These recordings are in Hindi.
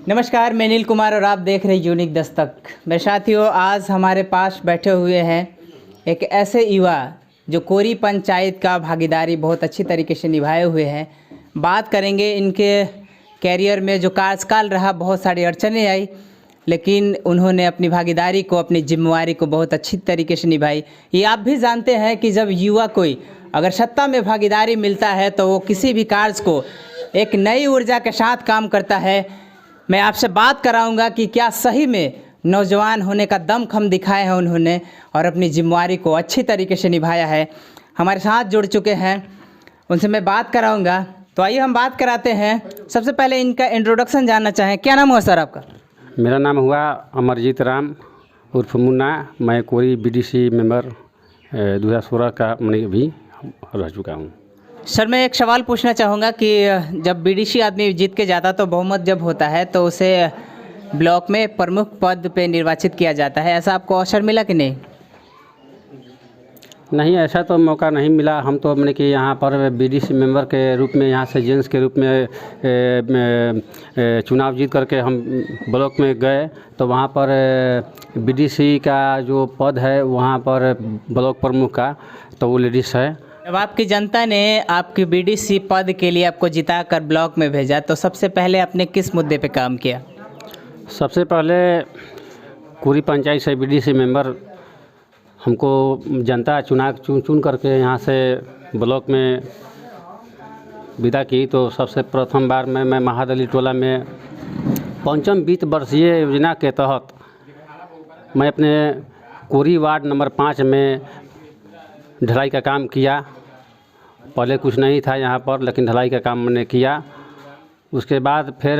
नमस्कार, मैं नील कुमार और आप देख रहे हैं यूनिक दस्तक। मेरे साथियों, आज हमारे पास बैठे हुए हैं एक ऐसे युवा जो कोरी पंचायत का भागीदारी बहुत अच्छी तरीके से निभाए हुए हैं। बात करेंगे इनके कैरियर में जो कार्यकाल रहा, बहुत सारी अड़चनें आई, लेकिन उन्होंने अपनी भागीदारी को, अपनी जिम्मेवारी को बहुत अच्छी तरीके से निभाई। ये आप भी जानते हैं कि जब युवा कोई अगर सत्ता में भागीदारी मिलता है तो वो किसी भी कार्य को एक नई ऊर्जा के साथ काम करता है। मैं आपसे बात कराऊंगा कि क्या सही में नौजवान होने का दमखम दिखाया है उन्होंने और अपनी जिम्मेवारी को अच्छी तरीके से निभाया है। हमारे साथ जुड़ चुके हैं, उनसे मैं बात कराऊंगा। तो आइए हम बात कराते हैं। सबसे पहले इनका इंट्रोडक्शन जानना चाहें। क्या नाम हुआ सर आपका? मेरा नाम हुआ अमरजीत राम उर्फ मुन्ना। मैं कोरी बीडीसी मेंबर 2016 का मैं भी रह चुका हूँ। सर, मैं एक सवाल पूछना चाहूँगा कि जब बीडीसी आदमी जीत के जाता तो बहुमत जब होता है तो उसे ब्लॉक में प्रमुख पद पे निर्वाचित किया जाता है, ऐसा आपको अवसर मिला कि नहीं? नहीं, ऐसा तो मौका नहीं मिला। हम तो मैंने कि यहाँ पर बीडीसी मेंबर के रूप में, यहाँ से जेंट्स के रूप में चुनाव जीत करके हम ब्लॉक में गए, तो वहाँ पर बीडीसी का जो पद है वहाँ पर ब्लॉक प्रमुख का, तो वो लेडीज़ है। जब आपकी जनता ने आपकी बीडीसी पद के लिए आपको जिताकर ब्लॉक में भेजा तो सबसे पहले आपने किस मुद्दे पे काम किया? सबसे पहले कोरी पंचायत से बीडीसी मेंबर हमको जनता चुन करके यहाँ से ब्लॉक में विदा की, तो सबसे प्रथम बार मैं महादली टोला में पंचम वित्त वर्षीय योजना के तहत मैं अपने कोरी वार्ड नंबर 5 में ढलाई का काम किया। पहले कुछ नहीं था यहाँ पर, लेकिन ढलाई का काम मैंने किया। उसके बाद फिर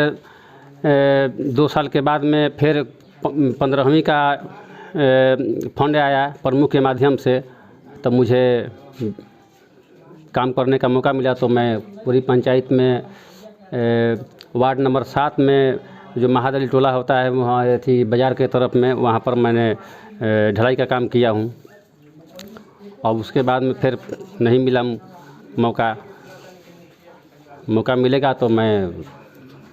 2 साल के बाद में फिर 15वीं का फंड आया प्रमुख के माध्यम से, तब मुझे काम करने का मौका मिला। तो मैं पूरी पंचायत में वार्ड नंबर 7 में जो महादली टोला होता है वहाँ थी बाज़ार के तरफ में, वहाँ पर मैंने ढलाई का काम किया हूँ। और उसके बाद में फिर नहीं मिला मौका मिलेगा तो मैं।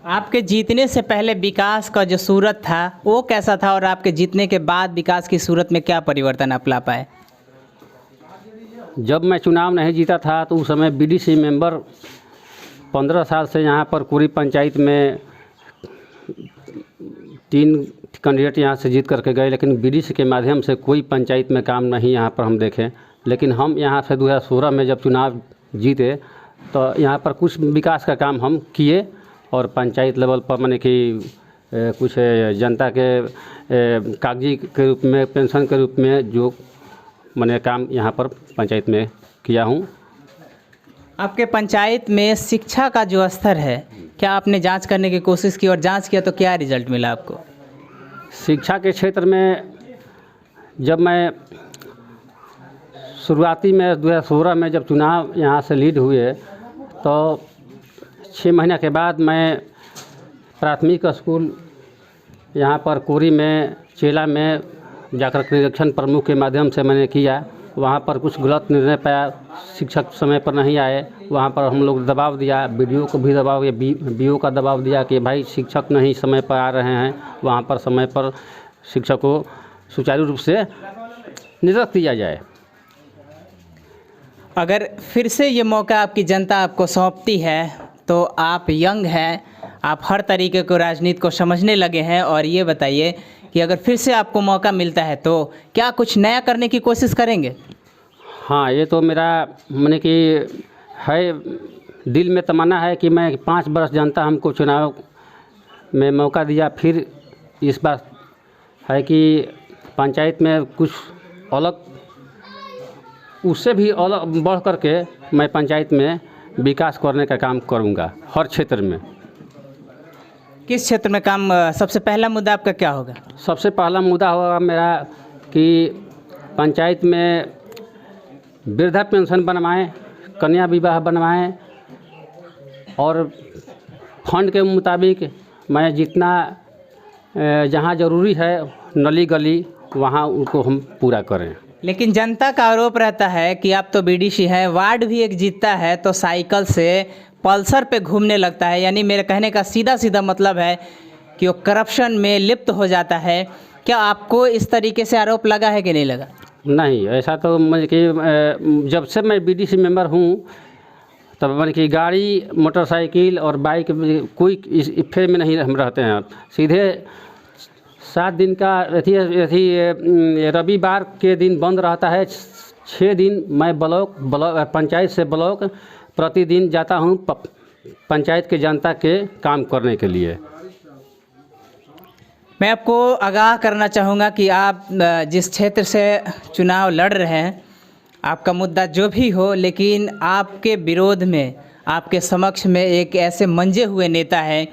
आपके जीतने से पहले विकास का जो सूरत था वो कैसा था और आपके जीतने के बाद विकास की सूरत में क्या परिवर्तन आप ला पाए? जब मैं चुनाव नहीं जीता था तो उस समय बीडीसी मेंबर 15 साल से यहाँ पर कोरी पंचायत में 3 कैंडिडेट यहाँ से जीत करके गए, लेकिन बीडीसी के माध्यम से कोई पंचायत में काम नहीं यहाँ पर हम देखें। लेकिन हम यहाँ से 2016 में जब चुनाव जीते तो यहाँ पर कुछ विकास का काम हम किए और पंचायत लेवल पर मैंने कि कुछ जनता के कागजी के रूप में, पेंशन के रूप में जो मैंने काम यहाँ पर पंचायत में किया हूँ। आपके पंचायत में शिक्षा का जो स्तर है, क्या आपने जांच करने की कोशिश की और जांच किया तो क्या रिजल्ट मिला आपको? शिक्षा के क्षेत्र में जब मैं शुरुआती में 2016 में जब चुनाव यहाँ से लीड हुए तो 6 महीने के बाद मैं प्राथमिक स्कूल यहाँ पर कोरी में चेला में जाकर निरीक्षण प्रमुख के माध्यम से मैंने किया। वहाँ पर कुछ गलत निर्णय पाया, शिक्षक समय पर नहीं आए। वहाँ पर हम लोग दबाव दिया, बीडीओ को भी दबाव, बीओ का दबाव दिया कि भाई शिक्षक नहीं समय पर आ रहे हैं, वहाँ पर समय पर शिक्षक को सुचारू रूप से निरस्त किया जाए। अगर फिर से ये मौका आपकी जनता आपको सौंपती है तो आप यंग हैं, आप हर तरीके को राजनीति को समझने लगे हैं, और ये बताइए कि अगर फिर से आपको मौका मिलता है तो क्या कुछ नया करने की कोशिश करेंगे? हाँ, ये तो मेरा मैंने कि है, दिल में तमन्ना है कि मैं 5 वर्ष जनता हमको चुनाव में मौका दिया, फिर इस बार है कि पंचायत में कुछ अलग, उससे भी अलग बढ़ करके मैं पंचायत में विकास करने का काम करूँगा हर क्षेत्र में। किस क्षेत्र में काम? सबसे पहला मुद्दा आपका क्या होगा? सबसे पहला मुद्दा होगा मेरा कि पंचायत में वृद्धा पेंशन बनवाएं, कन्या विवाह बनवाएं, और फंड के मुताबिक मैं जितना जहां ज़रूरी है नली गली वहां उनको हम पूरा करें। लेकिन जनता का आरोप रहता है कि आप तो बीडीसी हैं, वार्ड भी एक जीतता है तो साइकिल से पल्सर पे घूमने लगता है। यानी मेरे कहने का सीधा सीधा मतलब है कि वो करप्शन में लिप्त हो जाता है। क्या आपको इस तरीके से आरोप लगा है कि नहीं लगा? नहीं, ऐसा तो मतलब कि जब से मैं बीडीसी मेंबर हूँ तब मतलब कि गाड़ी, मोटरसाइकिल और बाइक में कोई इस फेर में नहीं हम रहते हैं। सीधे 7 दिन का रविवार के दिन बंद रहता है। 6 दिन मैं ब्लॉक पंचायत से ब्लॉक प्रतिदिन जाता हूँ पंचायत के जनता के काम करने के लिए। मैं आपको आगाह करना चाहूँगा कि आप जिस क्षेत्र से चुनाव लड़ रहे हैं, आपका मुद्दा जो भी हो, लेकिन आपके विरोध में, आपके समक्ष में एक ऐसे मंजे हुए नेता है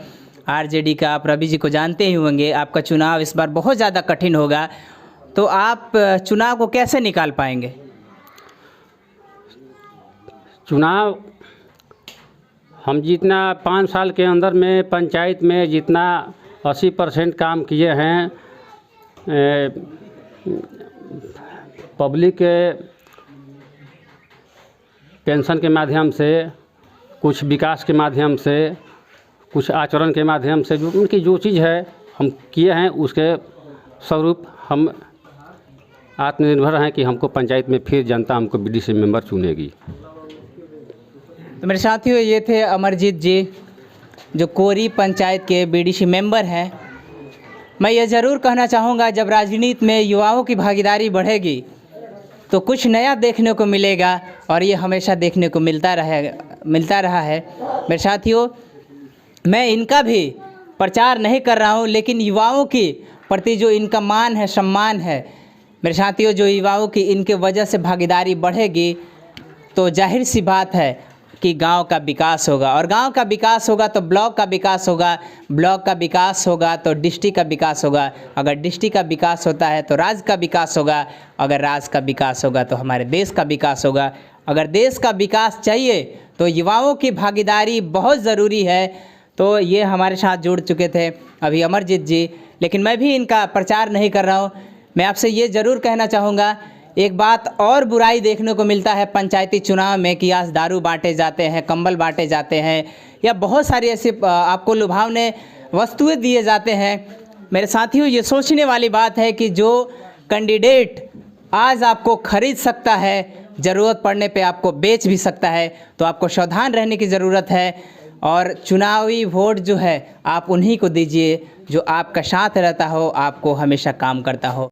आरजेडी का, आप रवि जी को जानते ही होंगे। आपका चुनाव इस बार बहुत ज़्यादा कठिन होगा, तो आप चुनाव को कैसे निकाल पाएंगे? चुनाव हम जितना 5 साल के अंदर में पंचायत में जितना 80% काम किए हैं, पब्लिक के पेंशन के माध्यम से, कुछ विकास के माध्यम से, कुछ आचरण के माध्यम से, जो उनकी जो चीज़ है हम किए हैं, उसके स्वरूप हम आत्मनिर्भर हैं कि हमको पंचायत में फिर जनता हमको बीडीसी मेंबर चुनेगी। तो मेरे साथियों, ये थे अमरजीत जी, जो कोरी पंचायत के बीडीसी मेंबर हैं। मैं ये ज़रूर कहना चाहूँगा, जब राजनीति में युवाओं की भागीदारी बढ़ेगी तो कुछ नया देखने को मिलेगा, और ये हमेशा देखने को मिलता रहा है। मेरे साथियों, मैं इनका भी प्रचार नहीं कर रहा हूँ, लेकिन युवाओं के प्रति जो इनका मान है, सम्मान है, मेरे साथियों, जो युवाओं की इनके वजह से भागीदारी बढ़ेगी तो जाहिर सी बात है कि गांव का विकास होगा, और गांव का विकास होगा तो ब्लॉक का विकास होगा, ब्लॉक का विकास होगा तो डिस्ट्रिक्ट का विकास होगा, अगर डिस्ट्रिक्ट का विकास होता है तो राज्य का विकास होगा, अगर राज्य का विकास होगा तो हमारे देश का विकास होगा। अगर देश का विकास चाहिए तो युवाओं की भागीदारी बहुत ज़रूरी है। तो ये हमारे साथ जुड़ चुके थे अभी अमरजीत जी, लेकिन मैं भी इनका प्रचार नहीं कर रहा हूँ। मैं आपसे ये ज़रूर कहना चाहूँगा, एक बात और बुराई देखने को मिलता है पंचायती चुनाव में कि आज दारू बांटे जाते हैं, कंबल बांटे जाते हैं, या बहुत सारी ऐसी आपको लुभावने वस्तुएं दिए जाते हैं। मेरे साथियों, ये सोचने वाली बात है कि जो कैंडिडेट आज आपको खरीद सकता है, ज़रूरत पड़ने पे आपको बेच भी सकता है, तो आपको सावधान रहने की ज़रूरत है। और चुनावी वोट जो है आप उन्हीं को दीजिए जो आपका साथ रहता हो, आपको हमेशा काम करता हो।